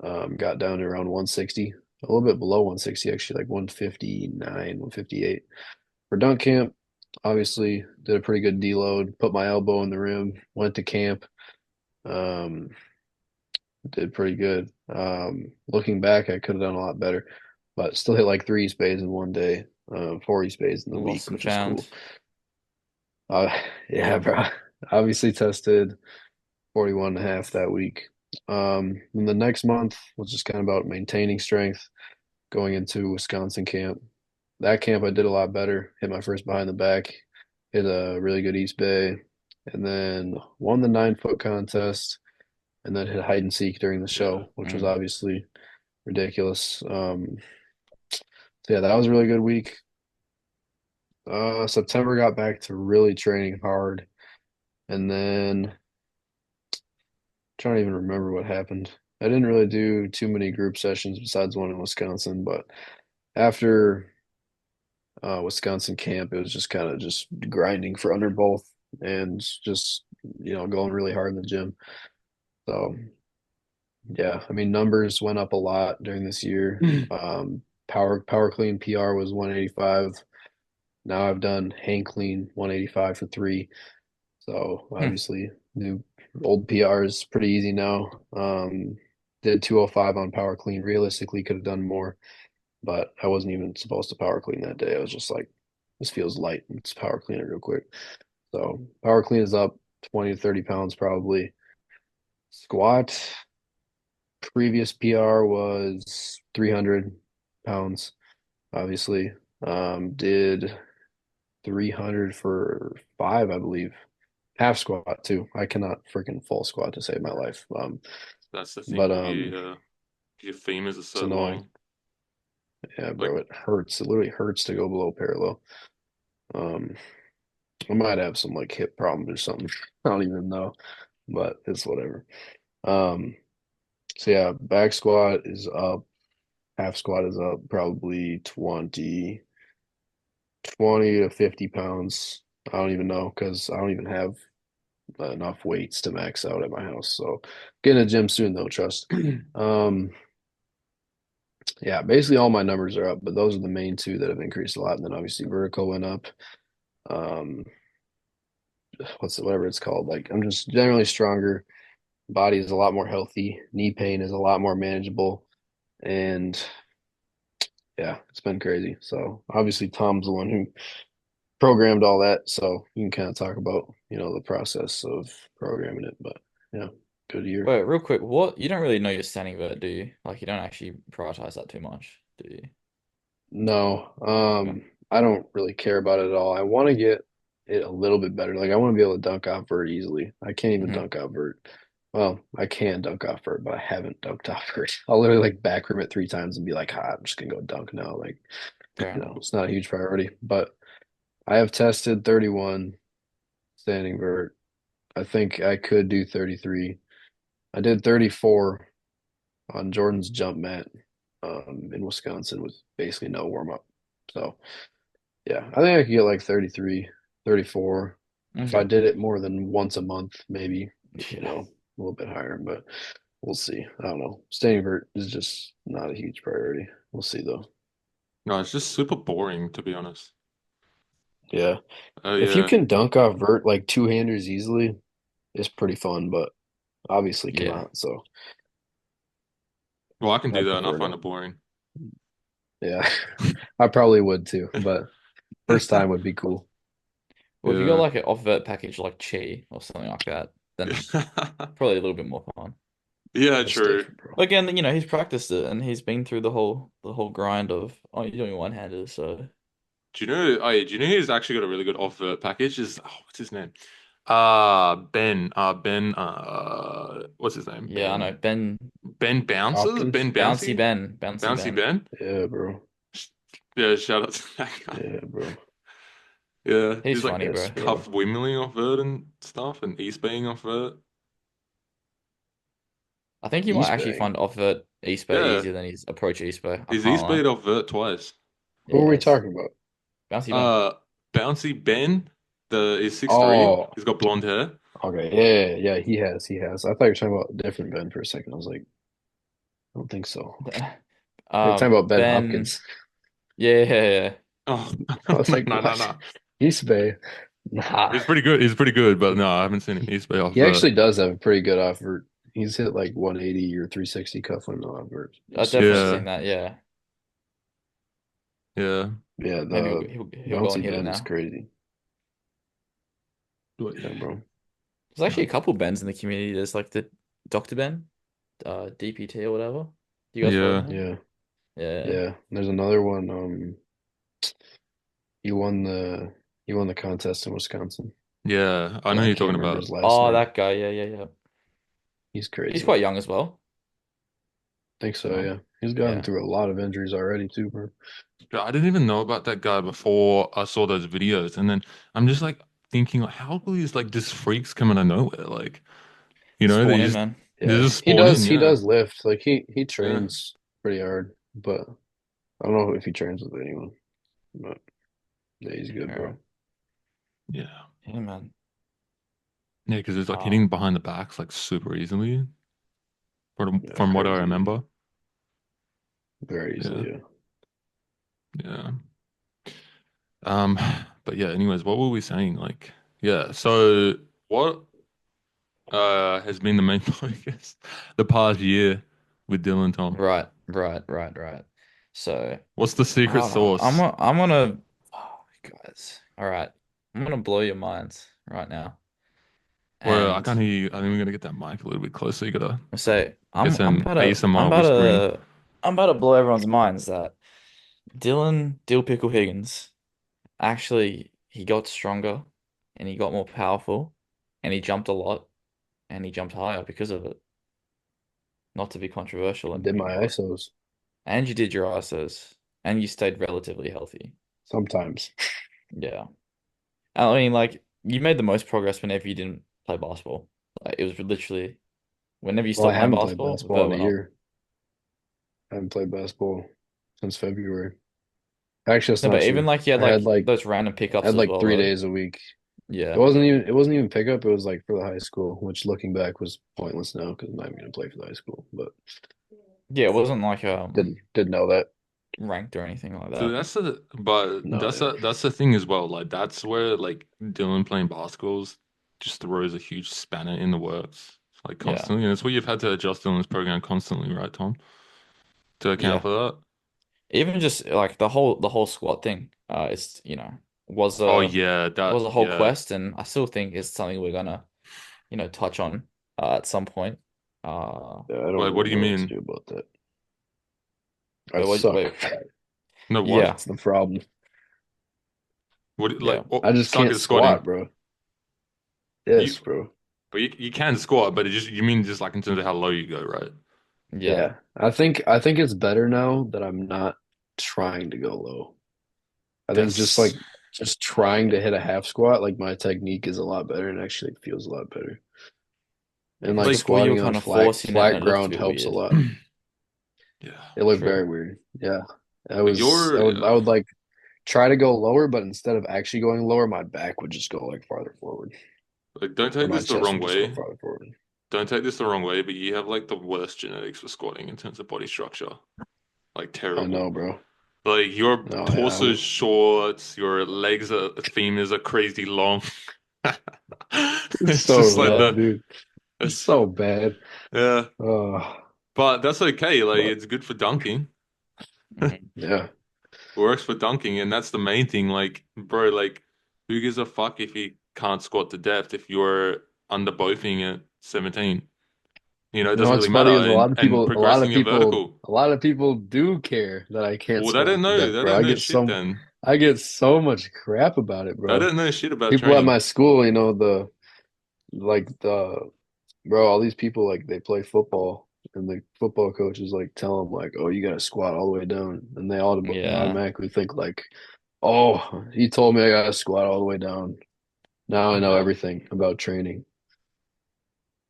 Got down to around 160, a little bit below 160 actually, like 159, 158. For dunk camp, obviously did a pretty good deload, put my elbow in the rim, went to camp, um, did pretty good. Looking back, I could have done a lot better, but still hit like three spays in one day, 4 spays in the Lost week, and which is found. cool. Uh, yeah, bro. Obviously tested 41 and a half that week. And the next month was just kind of about maintaining strength going into Wisconsin camp. That camp I did a lot better. Hit my first behind the back, hit a really good East Bay, and then won the 9 foot contest, and then hit hide and seek during the Yeah. show, which was obviously ridiculous. So yeah, that was a really good week. September got back to really training hard, and then trying to even remember what happened. I didn't really do too many group sessions besides one in Wisconsin, but after Wisconsin camp, it was just kind of just grinding for under both and just going really hard in the gym. So yeah, I mean numbers went up a lot during this year. Power clean PR was 185. Now I've done hang clean 185 for three. So obviously new old PR is pretty easy now. Did 205 on power clean. Realistically, could have done more, but I wasn't even supposed to power clean that day. I was just like, this feels light. Let's power clean it real quick. So power clean is up 20 to 30 pounds probably. Squat, previous PR was 300 pounds, obviously. Did 300 for five, I believe. Half squat too. I cannot freaking full squat to save my life. That's the thing But with you, your femurs are it's so annoying. long. Yeah, Like, bro, it hurts. It literally hurts to go below parallel. Um, I might have some like hip problems or something. I don't even know, but it's whatever. Um, so yeah, back squat is up, half squat is up probably 20 to 50 pounds. I don't even know because I don't even have enough weights to max out at my house. So getting a gym soon though, trust. Um, yeah, basically all my numbers are up, but those are the main two that have increased a lot. And then obviously vertical went up. Um, whatever it's called. Like I'm just generally stronger. Body is a lot more healthy. Knee pain is a lot more manageable. And yeah, it's been crazy. So obviously Tom's the one who programmed all that. So you can kind of talk about, the process of programming it. But yeah, good year. Wait, real quick, what you don't really know your standing vert, do you? Like you don't actually prioritize that too much, do you? No, Okay. I don't really care about it at all. I want to get it a little bit better. Like I want to be able to dunk off vert easily. I can't even Hmm. dunk off vert. Well, I can dunk off vert, but I haven't dunked off vert. I'll literally like back rim it 3 times and be like, I'm just gonna go dunk now. Like, Fair enough. it's not a huge priority. But I have tested 31 standing vert. I think I could do 33. I did 34 on Jordan's jump mat in Wisconsin with basically no warm up. So yeah, I think I could get like 33, 34. If I Okay. did it more than once a month, maybe, Yeah. a little bit higher, but we'll see. I don't know. Standing vert is just not a huge priority. We'll see though. No, it's just super boring to be honest. Yeah. Oh If you yeah. can dunk off vert like two-handers easily, it's pretty fun, but obviously Yeah. cannot. So Well, I can I do that and I prefer find not. it boring. Yeah. I probably would too, but first time would be cool. Well, if you got Yeah. like an off-vert package like Chi or something like that, then probably a little bit more fun. Yeah, That's true. different, bro. But again, he's practiced it and he's been through the whole grind of you're doing one-handers, so Do you know who's actually got a really good off-vert package? Is what's his name? Ben. What's his name? yeah, I know. Ben Bouncer. Hopkins? Ben Bouncy. Bouncy Bouncy Ben. Ben. Yeah, bro. Yeah, shout out to that guy. Yeah, bro. Yeah, He's he's like funny, Yes, bro. bro. cuff windmilling off vert and stuff, and east being off vert. I think you might East actually Bay. find off-vert East Bay Yeah, easier than his approach East Bay. I he's can't east lie. beat off vert twice. Who are Yeah, we it's talking about? Bouncy Ben. Uh, Bouncy Ben, the is 6'3". Oh, He's got blonde hair. okay. Yeah, yeah, yeah, he has. He has. I thought you were talking about a different Ben for a second. I was like, I don't think so. You're talking about Ben Ben. Hopkins. Yeah, yeah, yeah. Oh I was no like, no no what? no. East Bay. Nah. He's pretty good. He's pretty good, but no, I haven't seen him east bay off He vert. actually does have a pretty good offer. He's hit like 180 or 360 cuff limit offer. I've definitely Seriously. seen Yeah, that. Yeah, yeah. Yeah, maybe the he'll go and bouncy hit it Ben is now. crazy. Yeah, bro. There's actually No. a couple Bens in the community. There's like the Dr. Ben, DPT or whatever. Do you guys follow Yeah, him? Yeah, Yeah. yeah. There's another one. He won the he won the contest in Wisconsin, yeah. I know but who I you're can't talking remember about. his last Oh, name. that guy. Yeah, yeah, yeah. He's He's crazy. quite young as well. Think so, No. yeah. He's gotten Yeah. through a lot of injuries already too, bro. Yeah, I didn't even know about that guy before I saw those videos, and then I'm just like thinking, like, how do these like just freaks come out of nowhere? Like, they Spawn in, just man. they Yeah, just spawn in. he Yeah, does lift. Like he yeah, trains pretty hard, but I don't know if he trains with anyone. But yeah, he's good, Yeah. bro. yeah, Yeah, man. yeah. Because it's like hitting Um, behind the backs like super easily, Yeah, from what I crazy. remember. Very Yeah, easily, yeah. yeah. Um, but yeah. Anyways, what were we saying? Like, yeah. So what has been the main focus the past year with Dylan Tom? right, right, right, right. So, What's the I secret don't know. sauce? I'm gonna, oh, guys. All right. I'm gonna blow your minds right now. Well, I And can't hear you. I think we're gonna get that mic a little bit closer. You gotta say, get I'm some about to, I'm ASMR about whispering. to, I'm about to blow everyone's minds that Dylan Dill Pickle Higgins actually he got stronger and he got more powerful and he jumped a lot and he jumped higher because of it. Not to be controversial or Did anything, my but ISOs and you did your ISOs and you stayed relatively healthy. sometimes. Yeah. I mean, like you made the most progress whenever you didn't play basketball. Like it was literally whenever you Well, I stopped playing haven't played basketball, basketball vert in a went up. year. I haven't played basketball since February. Actually, that's No, not but even true. like you had I had like like those random I pickups had as like well, three though. days a week. Yeah. It wasn't even pickup. It was like for the high school, which looking back was pointless now because I'm not even gonna play for the high school. But Yeah, it wasn't like didn't know that. ranked or anything like So that. No, yeah. that's the thing as well. Like that's where like Dylan playing basketballs just throws a huge spanner in the works, like Yeah. constantly. And it's what you've had to adjust Dylan's program constantly, right, Tom? To account Yeah. for that. Even just like the whole squat thing, it's was Oh a yeah, was that a whole yeah. quest, and I still think it's something we're gonna touch on at some point. Yeah, I don't Wait, what really do you know what to mean? do about that. I Wait, suck. wait, No, what? yeah, That's the problem. What yeah, like what I just suck can't at squatting? squat, bro. You Yes, bro. but you can squat, but it just you mean just like in terms of how low you go, right? yeah, Yeah. I think it's better now that I'm not trying to go low. I think just like That's just trying to hit a half squat, like my technique is a lot better and actually feels a lot better. Yeah, And because like Like, before you were squatting on kind of flat forcing it and flat it looked a ground bit helps a weird. lot. yeah, It looked True. very weird. Yeah. like you're I would like try to go lower, but instead of actually going lower, my back would just go like farther forward. like, don't Or take my this the chest wrong would just go way. farther forward. Don't take this the wrong way, but you have like the worst genetics for squatting in terms of body structure. Like I terrible. know, bro. Like your No, yeah, torso's short, your femurs are crazy long. it's It's so just like rough, Yeah. dude. It's it's so bad. yeah. Oh, But that's okay. Like but it's good for dunking. Mhm. yeah, Works for dunking, and that's the main thing. Like, bro, like who gives a fuck if you can't squat to depth if you're under bothing at 17? You know, it you know doesn't what's really matter. funny is And progressing in vertical. a lot of people do care that I can't Well, they don't squat to know. death, They bro. don't know shit then. I get so much crap about it, They bro. don't know shit about People at my training. school, you know, the bro, all these people like they play football and the football coaches like tell them like, oh, you gotta squat all the way down, and they Yeah. automatically think like, oh, he told me I gotta squat all the way down. Now I know Yeah. everything about training.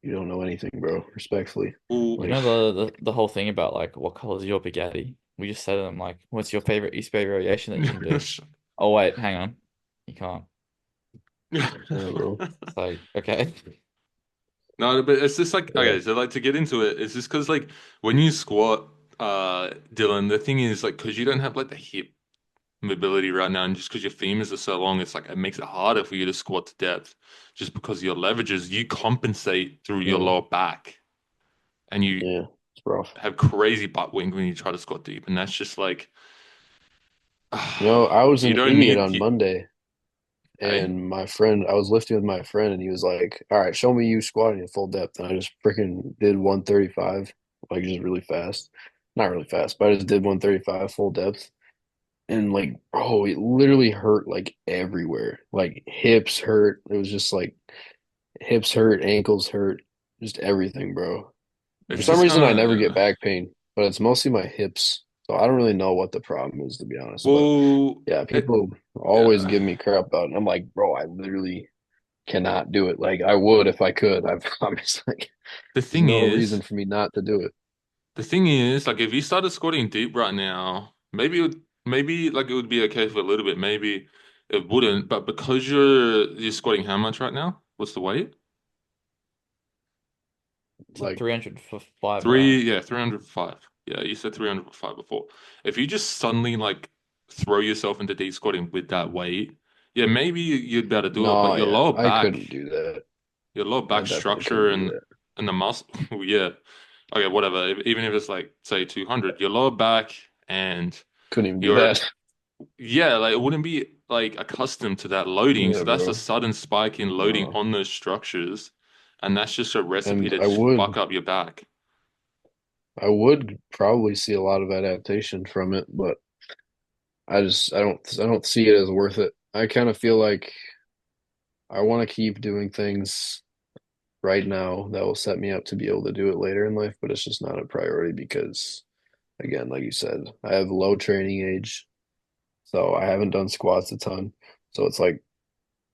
You don't know anything, bro. Respectfully. You Well, Like, know the whole thing about like what color is your spaghetti? We just said to them like, what's your favorite East Bay variation that you can do? Oh wait, hang on. You can't. yeah, bro. It's like, okay. No, but it's just like Yeah. okay, so like to get into it, it's just because like when you squat, Dylan, the thing is like because you don't have like the hip mobility right now, and just because your femurs are so long, it's like it makes it harder for you to squat to depth, just because your leverages, you compensate through your Yeah. lower back, and you Yeah. It's rough. have crazy butt wink when you try to squat deep, and that's just like You know, I was you an don't idiot need on you, Monday. hey, And I was lifting with my friend, and he was like, "All right, show me you squatting at full depth." And I just freaking did 135, like just really fast. Not really fast, but I just did 135 full depth. And like, bro, it literally hurt like everywhere. Like hips hurt. It was just like hips hurt, ankles hurt, just everything, bro. For it's some just reason, I kind never of get back pain, but it's mostly my hips. So I don't really know what the problem is, to be honest. But well, yeah, it, people always yeah. give me crap about it. And I'm like, bro, I literally cannot do it. Like I would if I could. I promise. Like The there's thing no reason is. for me not to do it. The thing is, like, if you started squatting deep right now, maybe like it would be okay for a little bit. Maybe it wouldn't, but because you're squatting how much right now? What's the weight? It's at Like 300 for 5, right? Three, yeah, 305. Yeah, you said 305 before. If you just suddenly like throw yourself into deep squatting with that weight, yeah, maybe you'd be able to do it, but no, yeah, I couldn't do that. your lower I back definitely structure couldn't do that. and the muscle, yeah. Okay, whatever. Even if it's like say 200, your lower back and Couldn't even do your that. yeah, like it wouldn't be like accustomed to that loading. Yeah, So that's a bro. sudden spike in loading No. on those structures, and that's just a recipe And to just fuck up your back. I would probably see a lot of adaptation from it, but I don't see it as worth it. I kind of feel like I want to keep doing things right now that will set me up to be able to do it later in life, but it's just not a priority because again, like you said, I have low training age, so I haven't done squats a ton. So it's like,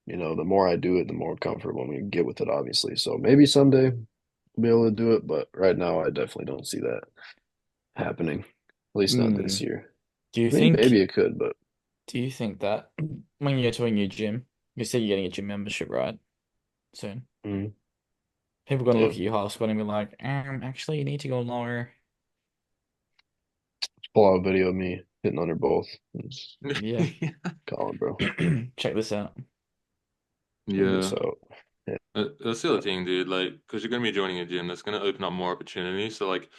the more I do it, the more comfortable I'm gonna get with it, obviously. So maybe someday I'll be able to do it, but right now I definitely don't see that happening. At least not this Mm. year. Do you Maybe think it could, but do you think that when you go to a new gym, you said you're getting a gym membership, right? Soon. mm, People are gonna look yeah. at you half squatting and be like, actually you need to go lower. Pull out a video of me hitting under both. It's Yeah. Colin, bro. Check this out. Check Yeah, this out. Yeah. that's the other thing, dude. Like, because you're gonna be joining a gym, that's gonna open up more opportunities. So, like,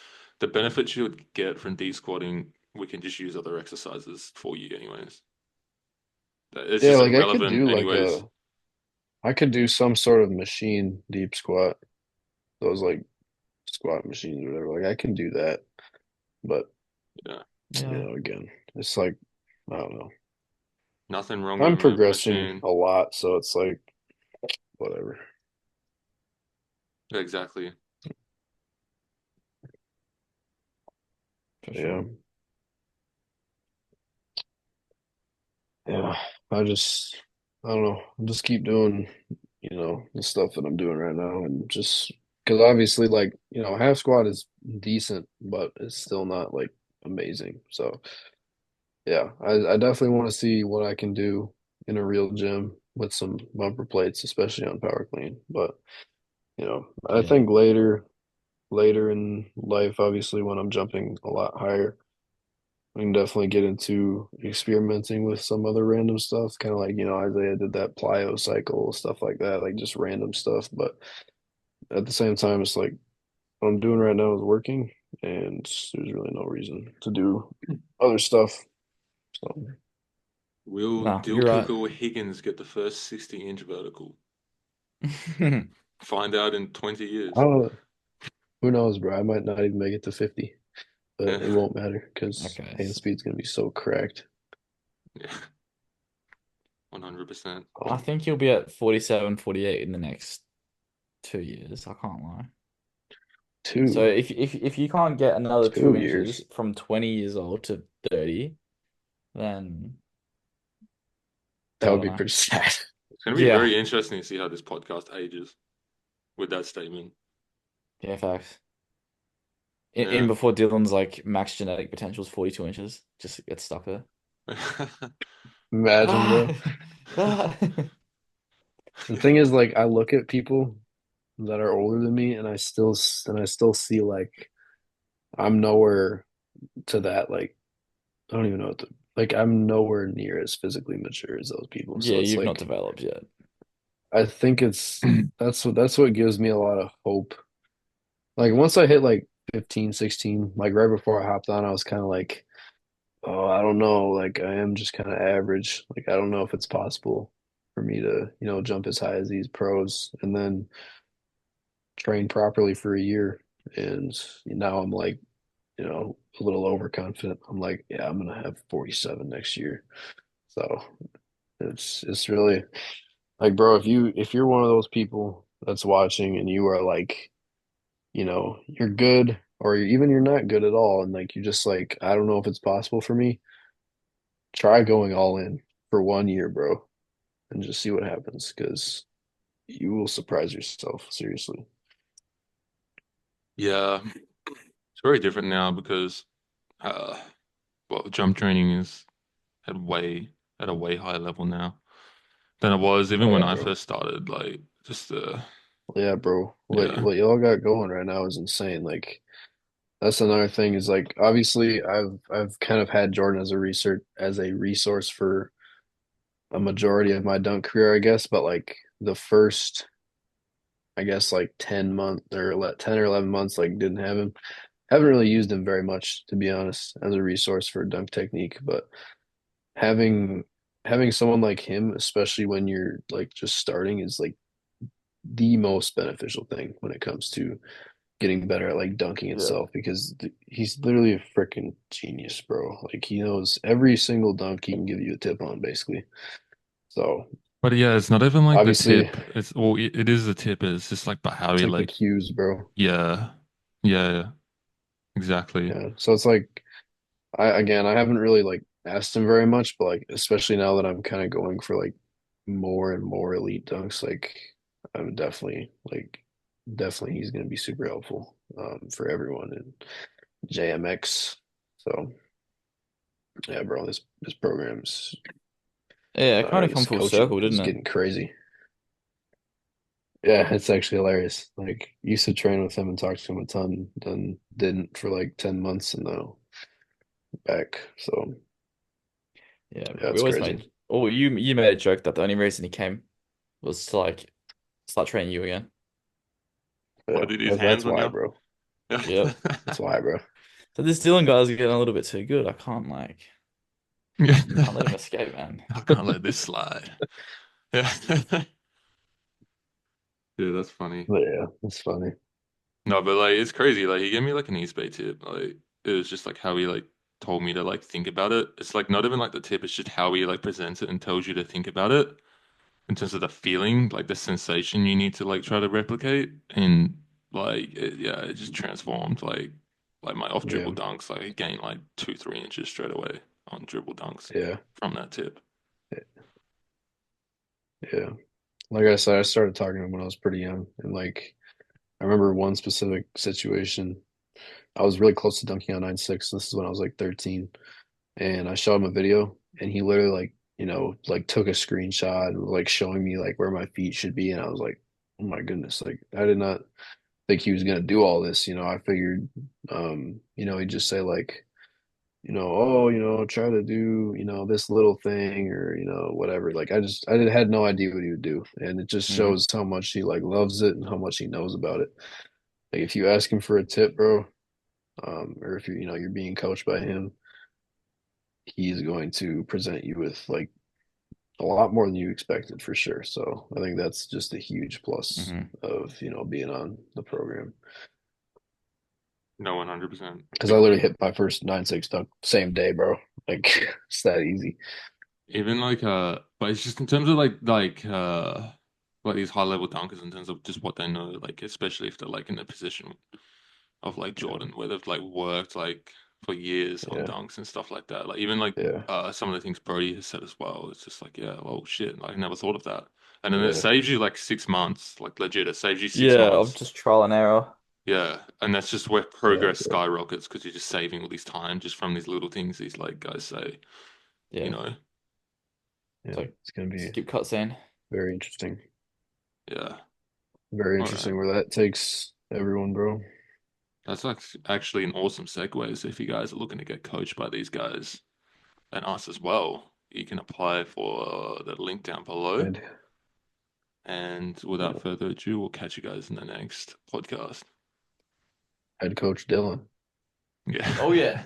the benefits you would get from de-squatting, we can just use other exercises for you, anyways. It's Yeah, just like irrelevant, anyways. I could do some sort of machine deep squat. Those like squat machines or whatever. Like I can do that. But Yeah, Yeah. again, it's like I don't know. nothing wrong with I'm a progressing machine. a lot, so it's like whatever. Yeah, exactly. For Yeah. sure. yeah, I just I don't know. Just keep doing, the stuff that I'm doing right now, and just because obviously, like, half squat is decent, but it's still not like amazing. So yeah, I definitely want to see what I can do in a real gym with some bumper plates, especially on power clean. But I Yeah. think later in life, obviously when I'm jumping a lot higher, I can definitely get into experimenting with some other random stuff, kind of like, Isaiah did that plyo cycle, stuff like that, like just random stuff. But at the same time, it's like what I'm doing right now is working, and there's really no reason to do other stuff. So Will No, Dill you're right. Kicker Higgins get the first 60-inch vertical? Find out in 20 I years. don't know. Who knows, bro? I might not even make it to 50, but Yeah, it won't matter because Okay. hand speed's gonna be so cracked. yeah, 100%. I Um, think you'll be at 47, 48 in the next 2 years. I can't lie. So two, if you can't get another two 2 years. inches from 20 years old to 30, then That I would don't be know. pretty sad. It's going to be Yeah. very interesting to see how this podcast ages with that statement. Yeah, facts. In Yeah. before Dylan's like max genetic potential is 42 inches. Just get stuck there. Imagine, Ah, bro. ah. The thing is, like, I look at people that are older than me, and I still see like I'm nowhere to that. Like, I don't even know what to like. I'm nowhere near as physically mature as those people. Yeah, So it's you've not like developed yet. I think that's what gives me a lot of hope. Like once I hit like 15, 16, like right before I hopped on, I was kind of like, oh, I don't know. Like I am just kind of average. Like I don't know if it's possible for me to, jump as high as these pros and then train properly for a year. And now I'm like, a little overconfident. I'm like, yeah, I'm gonna have 47 next year. So it's really like, bro, if you're one of those people that's watching and you are like, you're good or you're not good at all, and like you're just like, I don't know if it's possible for me, try going all in for 1 year, bro, and just see what happens because you will surprise yourself, seriously. Yeah, it's very different now because uh well, jump training is at way at a way higher level now than it was even Oh when yeah, I bro. first started. Like just Yeah, bro. What yeah. what y'all got going right now is insane. Like that's another thing is like obviously I've kind of had Jordan as a resource for a majority of my dunk career, I guess, but like the first I guess like 10 or 11 months like didn't have him. Haven't really used him very much to be honest as a resource for dunk technique, but having having someone like him, especially when you're like just starting, is like the most beneficial thing when it comes to getting better at like dunking Yeah. itself because he's literally a freaking genius, bro. Like he knows every single dunk he can give you a tip on, basically. So But yeah, it's not even like the obviously tip. It's well, it is the tip. It's just like the how it's he like the like cues, bro. yeah, yeah, exactly. Yeah. So it's like I haven't really like asked him very much, but like especially now that I'm kind of going for like more and more elite dunks, like I'm definitely he's gonna be super helpful for everyone in JMX. So yeah, bro, this program's Yeah, it kind of come this full coaching circle, is didn't it? getting crazy. Yeah, it's actually hilarious. Like used to train with him and talk to him a ton, then didn't for like 10 months and now back. So Yeah, yeah, but we it's always crazy. made. Oh, you made a joke that the only reason he came was to like start training you again. What Yeah, did his that's hands on why, you? bro. Yeah. Yep. That's why, bro. So this Dylan guy's getting a little bit too good. I can't like Yeah. can't let him escape, man. I can't let this slide. Yeah. Yeah, that's funny. But yeah, it's funny. No, but like it's crazy. Like he gave me like an East Bay tip. Like it was just like how he like told me to like think about it. It's like not even like the tip, it's just how he like presents it and tells you to think about it in terms of the feeling, like the sensation you need to like try to replicate. And like yeah, it just transformed like my off Yeah, dribble dunks. Like I gained like 2, 3 inches straight away on dribble dunks yeah, from that tip. Yeah. Like I said, I started talking to him when I was pretty young, and like I remember one specific situation. I was really close to dunking on 9.6. This is when I was like 13, and I showed him a video, and he literally like like took a screenshot and was like showing me like where my feet should be, and I was like, oh my goodness, like I did not think he was gonna do all this. I figured, he'd just say like, oh, try to do, this little thing or, whatever. Like had no idea what he would do. And it just Mm. shows how much he like loves it and how much he knows about it. Like if you ask him for a tip, bro, or if you're being coached by him, he's going to present you with like a lot more than you expected for sure. So I think that's just a huge plus Hmm. of, being on the program. No, 100% Because I literally agree. hit my first 9.6 dunk same day, bro. Like it's that easy. Even like but it's just in terms of like these high level dunkers in terms of just what they know, like especially if they're like in a position of like Yeah, Jordan where they've like worked like for years on yeah, dunks and stuff like that. Like even like yeah, some of the things Brody has said as well. It's just like, yeah, well shit, like, I never thought of that. And then it yeah, saves you like 6 months, like legit, it saves you six Yeah, of months. just trial and error. Yeah. And that's just where yeah, progress skyrockets because you're just saving all this time just from these little things these like guys say, you Yeah. know. yeah. So It's gonna be skip cutscene. very interesting. Yeah. Very All right. interesting where that takes everyone, bro. That's like actually an awesome segue. So if you guys are looking to get coached by these guys and us as well, you can apply for the link down below. And And without further ado, we'll catch you guys in the next podcast. head coach Dylan. Yeah. Oh yeah.